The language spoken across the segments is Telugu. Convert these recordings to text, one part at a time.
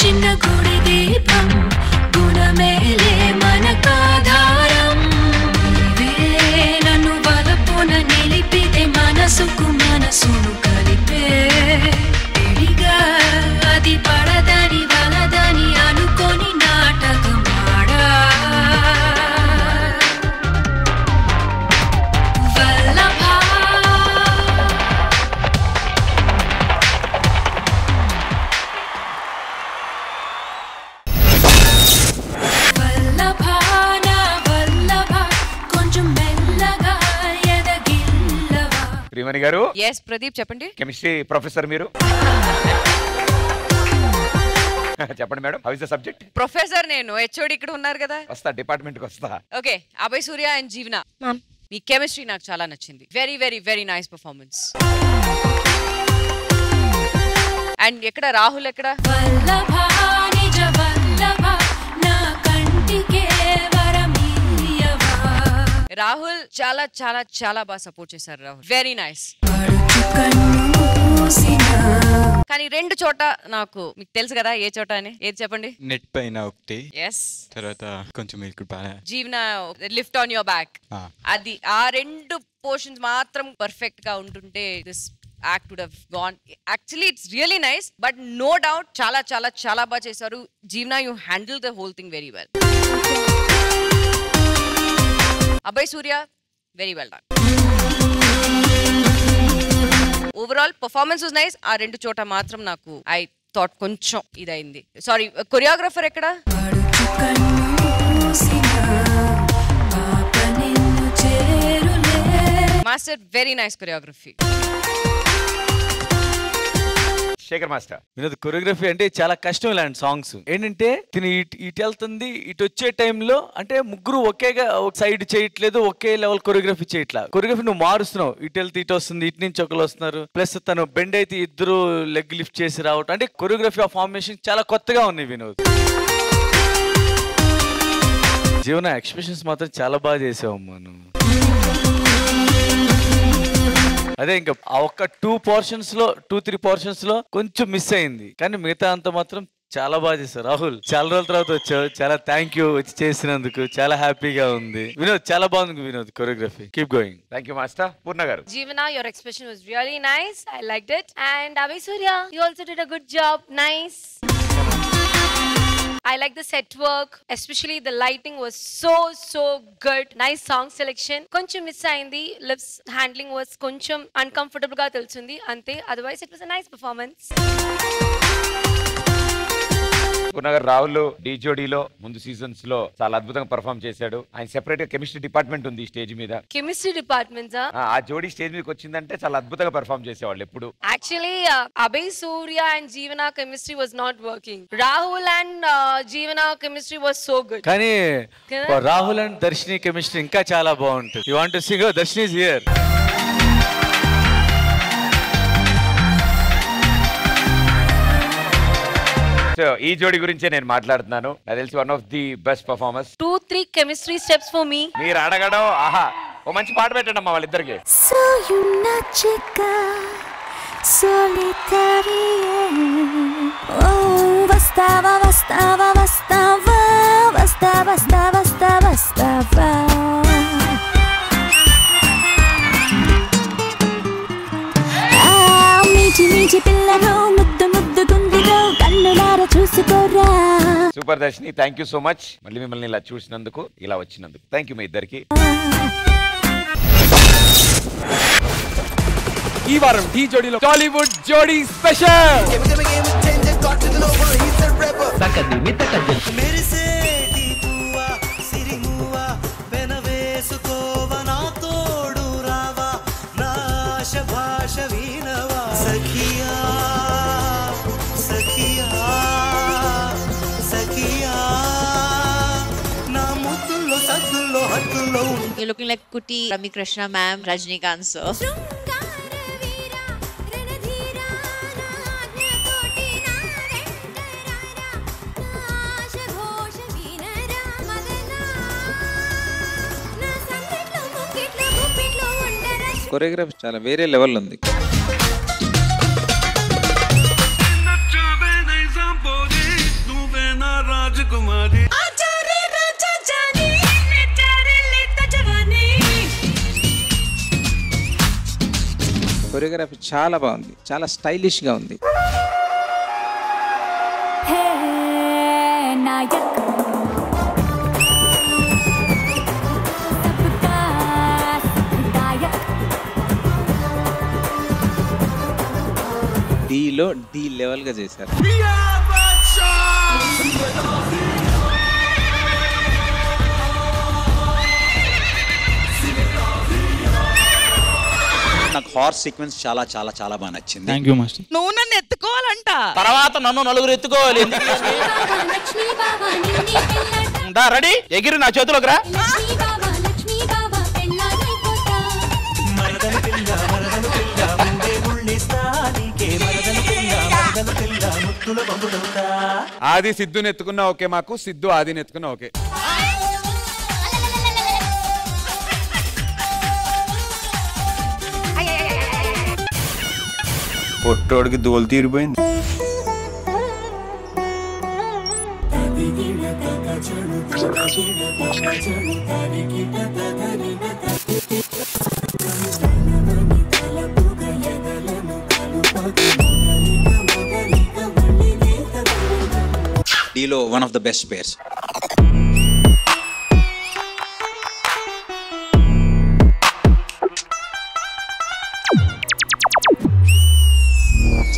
చిన్న గుడి దీపం గుణమేలే మనకాధారం నన్ను వలపున నిలిపితే మనసుకు మనసును కలిపే ఎడిగా అది పడదని వలదని అనుకొని నాటకమాడా వల్లభా శ్రీమణి గారు. yes ప్రదీప్ చెప్పండి. కెమిస్ట్రీ ప్రొఫెసర్ మీరు. చెప్పండి madam, how is the subject? Professor నేను, హెచ్ఓడి ఇక్కడ ఉన్నారు కదా. వస్తా, డిపార్ట్మెంట్ కి వస్తా. ఓకే, అభయ్ సూర్య అండ్ జీవన, మీ కెమిస్ట్రీ నాకు చాలా నచ్చింది. Very very very nice performance. And ఎక్కడ రాహుల్ ఎక్కడ? రాహుల్ చాలా చాలా చాలా బాగా సపోర్ట్ చేశారు. Rahul very nice. కానీ రెండు చోట నాకు, మీకు తెలుసు కదా ఏ చోట అని, ఏది చెప్పండి? నెట్ పైన ఒకటి, ఎస్, తర్వాత కొంచెం జీవన లిఫ్ట్ ఆన్ యువర్ బ్యాక్, అది ఆ రెండు పోర్షన్స్ మాత్రం పర్ఫెక్ట్ గా ఉంటుంటే this act would have gone. Actually it's really nice, but no doubt చాలా చాలా చాలా బాగా చేశారు. జీవన, you handled the whole thing very well. Abhay Surya, very well done. Overall performance was nice. ఆ రెండు చోట మాత్రం నాకు I thought కొంచెం ఇదైంది. సారీ, కొరియోగ్రాఫర్ ఎక్కడ? Master, very nice choreography. Shekhar master. Vinod, choreography అంటే చాలా కష్టం. ఇలాంటి సాంగ్స్ ఏంటంటే తిని ఇటు వెళ్తుంది, ఇటు వచ్చే టైంలో అంటే ముగ్గురు ఒకేగా సైడ్ చేయట్లేదు, ఒకే లెవెల్ కొరియోగ్రఫీ చేయట్లా. కొరియోగ్రఫీ నువ్వు మారుస్తున్నావు, ఇటు వెళ్తే ఇటు వస్తుంది, ఇటు నుంచి ఒకరు వస్తున్నారు, ప్లస్ తను బెండ్ అయితే ఇద్దరు లెగ్ లిఫ్ట్ చేసి రావటం, అంటే కొరియోగ్రఫీ ఆ ఫార్మేషన్ చాలా కొత్తగా ఉన్నాయి వినోద్. జీవన ఎక్స్ప్రెషన్స్ మాత్రం చాలా బాగా చేసావమ్మా నువ్వు. అదే ఇంకా ఆ ఒక్క 2-3 పోర్షన్స్ లో కొంచెం మిస్ అయింది, కానీ మిగతా అంతా మాత్రం చాలా బాగా చేశారు. రాహుల్, చాలా రోజుల తర్వాత వచ్చావు, చాలా థ్యాంక్ యూ వచ్చి చేసినందుకు, చాలా హ్యాపీగా ఉంది. వినోద్, చాలా బాగుంది Vinod choreography. Keep going. Thank you master. Purna garu. Jeevana, your expression was really nice. I liked it. And Abhay Surya, you also did a good job. Nice. I like the set work, especially the lighting was so good. Nice song selection. Koncham miss ayindi, lips handling was koncham uncomfortable ga telusundi ante, otherwise it was a nice performance. పూర్ణగారు, Rahul డీజోడీలో ముందు సీజన్స్ లో చాలా అద్భుతంగా పర్ఫామ్ చేశాడు. ఆయన సెపరేట్ గా కెమిస్ట్రీ డిపార్ట్మెంట్ ఉంది స్టేజ్ మీద. కెమిస్ట్రీ డిపార్ట్మెంట్ ఆ జోడీ స్టేజ్ మీదకి వచ్చిందంటే చాలా అద్భుతంగా పర్ఫామ్ చేసేవాళ్ళు ఎప్పుడు. Actually, Abhay Surya and Jeevana chemistry was not working. Rahul and Jeevana chemistry was so good. కానీ రాహుల్ అండ్ దర్శిని కెమిస్ట్రీ ఇంకా చాలా బాగుంటుంది. You want to sing? Darshini is here. ఈ జోడీ గురించే నేను మాట్లాడుతున్నాను. నాకు తెలిసి one of the best performers. 2-3 chemistry steps for me. మీరు అడగడం, ఆహా, ఓ మంచి పాట పెట్టండి అమ్మా వాళ్ళిద్దరికి. వస్తావా వస్తావా వస్తావా వస్తావా వస్తావా వస్తావా మీచి మీచి పిల్లను ముద్దు ముద్దు గుండెలో కన్నులార చూసుకోరా. Super Darshini, thank you so much. మళ్ళీ మిమ్మల్ని ఇలా చూసినందుకు, ఇలా వచ్చినందుకు థ్యాంక్ యూ మీ ఇద్దరికి. ఈ వారం ఢీ జోడీలో టాలీవుడ్ జోడీ special. You're looking like Kuti, Rami Krishna ma'am, Rajnikant sir. Choreography చాలా వేరే లెవెల్ ఉంది. కొరియోగ్రఫీ చాలా బాగుంది, చాలా స్టైలిష్ గా ఉంది. హే నాయక్ డీలో డి లెవెల్ గా చేశారు. నాకు హార్స్ సీక్వెన్స్ చాలా చాలా చాలా బాగా నచ్చింది. Thank you master. నువ్వు నన్ను ఎత్తుకోవాలంట, తర్వాత నన్ను నలుగురు ఎత్తుకోవాలి. రెడీ ఎగిరి నా చేతిలోకి రా. ఆది సిద్ధుని ఎత్తుకున్నా ఓకే, మాకు సిద్ధు ఆదిని ఎత్తుకున్నా ఓకే. పొట్టోడికి దోలు తీరిపోయింది. డీలో one of the best pairs.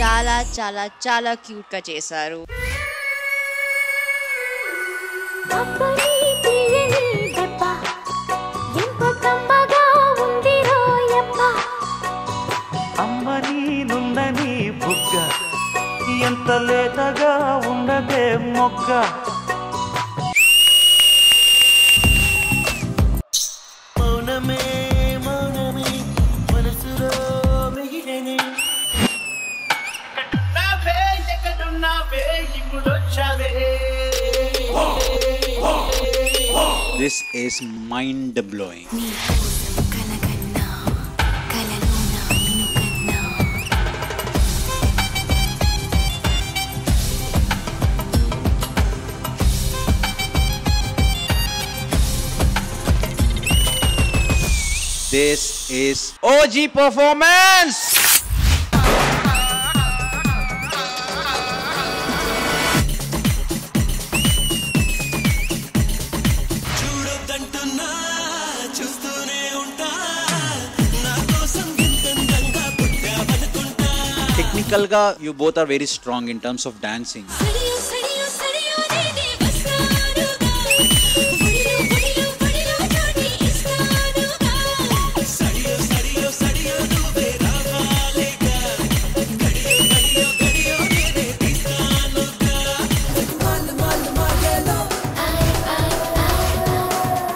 చాలా చాలా చాలా క్యూట్ గా చేశారు. అమ్మని నుందని బుగ్గ ఎంత లేతగా ఉండదే మొగ్గ. మౌనమే మౌనమే మనసులో మిగిలేనే. This is mind blowing. This is OG performance. Technical ga, you both are very strong in terms of dancing.